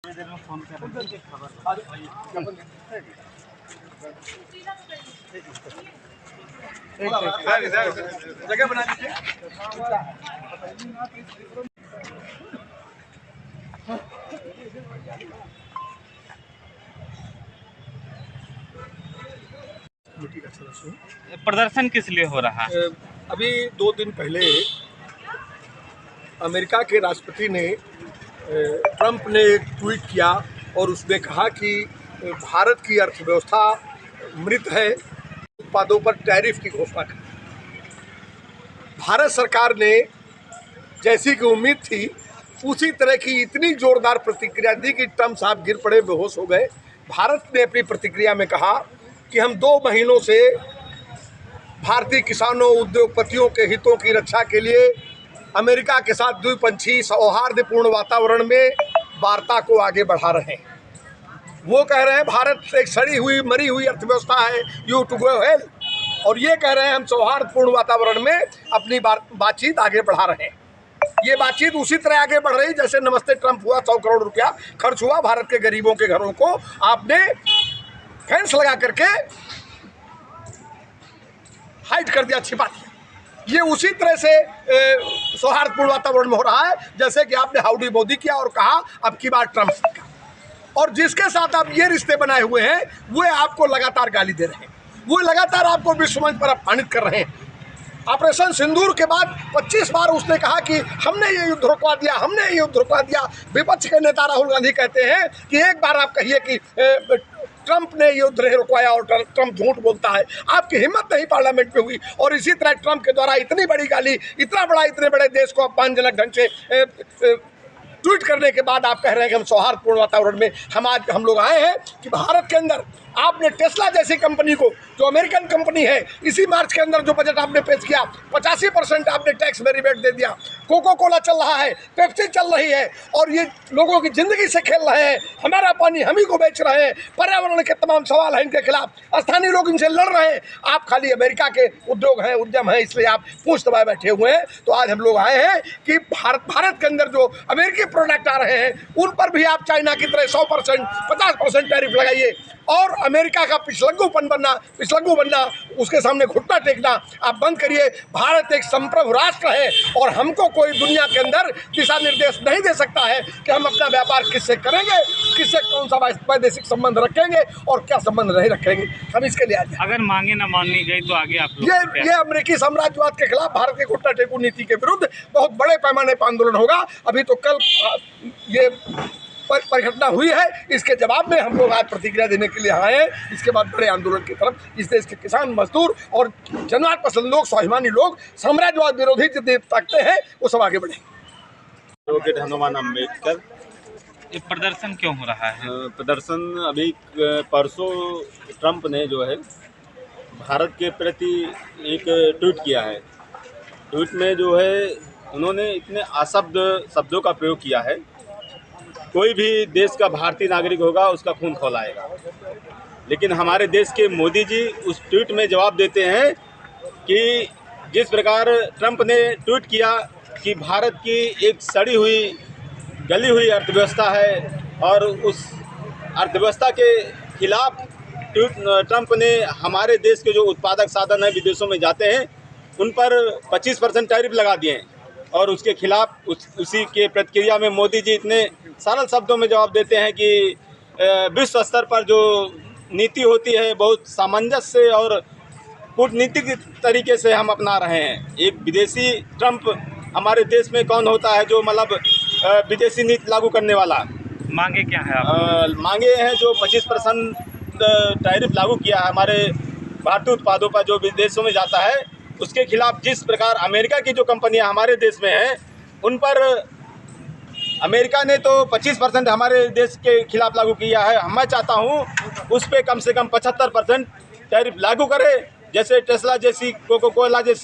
जगह बना दीजिए। प्रदर्शन किस लिए हो रहा है? अभी 2 दिन पहले अमेरिका के राष्ट्रपति ने ट्रंप ने एक ट्वीट किया और उसने कहा कि भारत की अर्थव्यवस्था मृत है, उत्पादों पर टैरिफ की घोषणा की। भारत सरकार ने जैसी कि उम्मीद थी उसी तरह की इतनी जोरदार प्रतिक्रिया दी कि ट्रंप साहब गिर पड़े, बेहोश हो गए। भारत ने अपनी प्रतिक्रिया में कहा कि हम 2 महीनों से भारतीय किसानों, उद्योगपतियों के हितों की रक्षा के लिए अमेरिका के साथ द्विपक्षीय सौहार्दपूर्ण वातावरण में वार्ता को आगे बढ़ा रहे हैं। वो कह रहे हैं भारत एक सड़ी हुई मरी हुई अर्थव्यवस्था है, यू टू गो हेल, और ये कह रहे हैं हम सौहार्दपूर्ण वातावरण में अपनी बातचीत आगे बढ़ा रहे हैं। ये बातचीत उसी तरह आगे बढ़ रही जैसे नमस्ते ट्रंप हुआ, 100 करोड़ रुपया खर्च हुआ, भारत के गरीबों के घरों को आपने फेंस लगा करके हाइड कर दिया, छिपा दिया। ये उसी तरह से सौहार्दपूर्ण वातावरण में हो रहा है जैसे कि आपने हाउडी मोदी किया और कहा अब की बार ट्रंप का, और जिसके साथ आप ये रिश्ते बनाए हुए हैं वो आपको लगातार गाली दे रहे हैं, वो लगातार आपको विश्व मंच पर अपमानित कर रहे हैं। ऑपरेशन सिंदूर के बाद 25 बार उसने कहा कि हमने ये युद्ध रुकवा दिया, हमने ये युद्ध रुकवा दिया। विपक्ष के नेता राहुल गांधी कहते हैं कि एक बार आप कहिए कि ट्रंप ने युद्ध नहीं रुकवाया और ट्रंप झूठ बोलता है। आपकी हिम्मत नहीं पार्लियामेंट में हुई, और इसी तरह ट्रंप के द्वारा इतनी बड़ी गाली, इतने बड़े देश को अपमानजनक ढंग से ट्वीट करने के बाद आप कह रहे हैं कि हम सौहार्दपूर्ण वातावरण में हम लोग आए हैं। कि भारत के अंदर आपने टेस्ला जैसी कंपनी को, जो अमेरिकन कंपनी है, इसी मार्च के अंदर जो बजट आपने पेश किया 85% आपने टैक्स में रिबेट दे दिया। कोको कोला चल रहा है, पेप्सी चल रही है, और ये लोगों की ज़िंदगी से खेल रहे हैं। हमारा पानी हम ही को बेच रहे हैं। पर्यावरण के तमाम सवाल हैं इनके खिलाफ, स्थानीय लोग इनसे लड़ रहे हैं। आप खाली अमेरिका के उद्योग हैं, उद्यम हैं, इसलिए आप पूंछ दबाए बैठे हुए हैं। तो आज हम लोग आए हैं कि भारत के अंदर जो अमेरिकी प्रोडक्ट आ रहे हैं उन पर भी आप चाइना की तरह 100%, 50% टैरिफ लगाइए, और अमेरिका का पिछलग्गू बनना, उसके सामने घुटना टेकना आप बंद करिए। भारत एक संप्रभु राष्ट्र है और हमको कोई दुनिया के अंदर दिशा निर्देश नहीं दे सकता है कि हम अपना व्यापार किससे करेंगे, किससे कौन सा वैदेशिक संबंध रखेंगे और क्या संबंध नहीं रखेंगे। हम इसके लिए आज अगर मांगे न मानी गई तो आगे आप ये अमेरिकी साम्राज्यवाद के खिलाफ भारत के घुटना टेकू नीति के विरुद्ध बहुत बड़े पैमाने पर आंदोलन होगा। अभी तो कल ये परिघटना हुई है, इसके जवाब में हम लोग आज प्रतिक्रिया देने के लिए आए हैं। इसके बाद बड़े आंदोलन की तरफ इस देश के किसान, मजदूर और जनवाद पसंद लोग, स्वाभिमानी लोग, साम्राज्यवाद विरोधी जितने ताकते हैं वो सब आगे बढ़े। एडवोकेट हनुमान अम्बेडकर। ये प्रदर्शन क्यों हो रहा है? प्रदर्शन अभी परसों ट्रंप ने जो है भारत के प्रति एक ट्वीट किया है। ट्वीट में जो है उन्होंने इतने शब्दों का प्रयोग किया है, कोई भी देश का भारतीय नागरिक होगा उसका खून खौलाएगा। लेकिन हमारे देश के मोदी जी उस ट्वीट में जवाब देते हैं कि जिस प्रकार ट्रंप ने ट्वीट किया कि भारत की एक सड़ी हुई गली हुई अर्थव्यवस्था है, और उस अर्थव्यवस्था के खिलाफ ट्रंप ने हमारे देश के जो उत्पादक साधन हैं विदेशों में जाते हैं उन पर 25% टैरिफ लगा दिए हैं, और उसके खिलाफ उसी के प्रतिक्रिया में मोदी जी इतने सरल शब्दों में जवाब देते हैं कि विश्व स्तर पर जो नीति होती है बहुत सामंजस्य और कूटनीतिक तरीके से हम अपना रहे हैं। एक विदेशी ट्रंप हमारे देश में कौन होता है जो मतलब विदेशी नीति लागू करने वाला। मांगे क्या है आप? मांगे हैं जो 25% टैरिफ लागू किया है हमारे भारतीय उत्पादों पर जो विदेशों में जाता है, उसके खिलाफ जिस प्रकार अमेरिका की जो कंपनियां हमारे देश में हैं उन पर अमेरिका ने तो 25% हमारे देश के खिलाफ लागू किया है। मैं चाहता हूं उस पर कम से कम 75% टैरिफ लागू करे, जैसे टेस्ला जैसी, कोको कोला जैसी